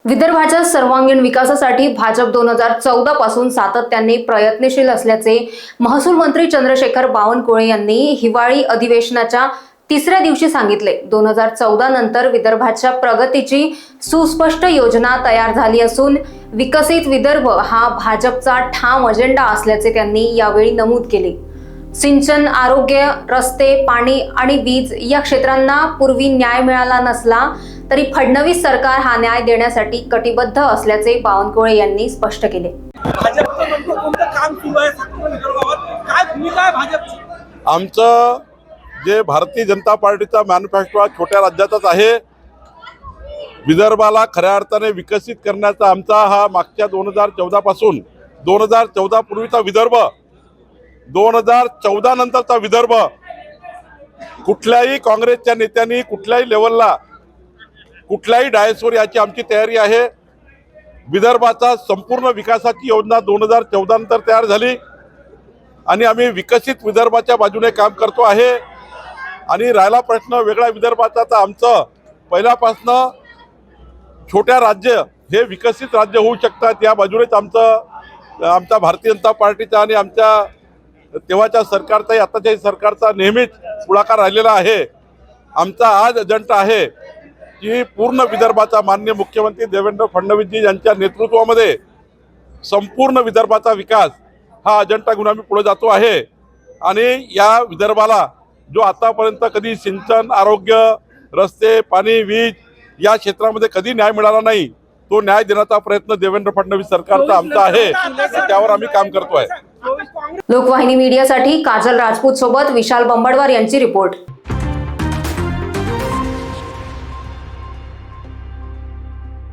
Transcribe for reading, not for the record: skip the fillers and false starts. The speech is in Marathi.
विदर्भाच्या सर्वांगीण विकासासाठी भाजप 2014 पासून सातत्याने प्रयत्नशील असल्याचे महसूल मंत्री चंद्रशेखर बावनकुळे यांनी हिवाळी अधिवेशनाच्या तिसऱ्या दिवशी सांगितले। 2014 नंतर विदर्भाच्या प्रगतीची सुस्पष्ट योजना तयार झाली असून विकसित विदर्भ हा भाजपचा ठाम अजेंडा असल्याचे त्यांनी यावेळी नमूद केले। सिंचन, आरोग्य, रस्ते, पाणी आणि वीज या क्षेत्रांना पूर्वी न्याय मिळाला नसला तरी फडणवीस सरकार हा न्याय देण्यासाठी कटिबद्ध असल्याचे बावनकुळे यांनी स्पष्ट केले। आमचं जे भारतीय जनता पार्टीचा मॅनिफेस्टो छोट्या राज्याचाच आहे। विदर्भाला खऱ्या अर्थाने विकसित करण्याचा आमचा हा मागच्या 2014 पासून 2014 पूर्वीचा विदर्भ, 2014 नंतरचा विदर्भ कुठल्याही काँग्रेसच्या नेत्यांनी कुठल्याही लेवलला कुठल्याही डायसवर याची आमची तयारी आहे। विदर्भाचा संपूर्ण विकासाची योजना 2014 नंतर तयार झाली आणि आम्ही विकसित विदर्भाच्या बाजूने काम करतो आहे। आणि राहिला प्रश्न वेगळा विदर्भाचा, तर आमचं पहिल्यापासनं छोट्या राज्य हे विकसित राज्य होऊ शकतात या बाजूनेच आमचा भारतीय जनता पार्टीचा आणि आमच्या तेव्हाच्या सरकारचाही आताच्याही सरकारचा नेहमीच पुढाकार राहिलेला आहे। आमचा आज अजेंडा आहे की पूर्ण विदर्भाचा माननीय मुख्यमंत्री देवेंद्र फडणवीसजी यांच्या नेतृत्वामध्ये संपूर्ण विदर्भाचा विकास हा अजेंडा घेऊन आम्ही पुढे जातो आहे। आणि या विदर्भाला जो आतापर्यंत कधी सिंचन, आरोग्य, रस्ते, पाणी, वीज या क्षेत्रामध्ये कधी न्याय मिळाला नाही, तो न्याय देण्याचा प्रयत्न देवेंद्र फडणवीस सरकारचा आमचा आहे। त्यावर आम्ही काम करतोय। लोकवाहिनी मीडियासाठी काजल राजपूत सोबत विशाल बंबडवार यांची रिपोर्ट।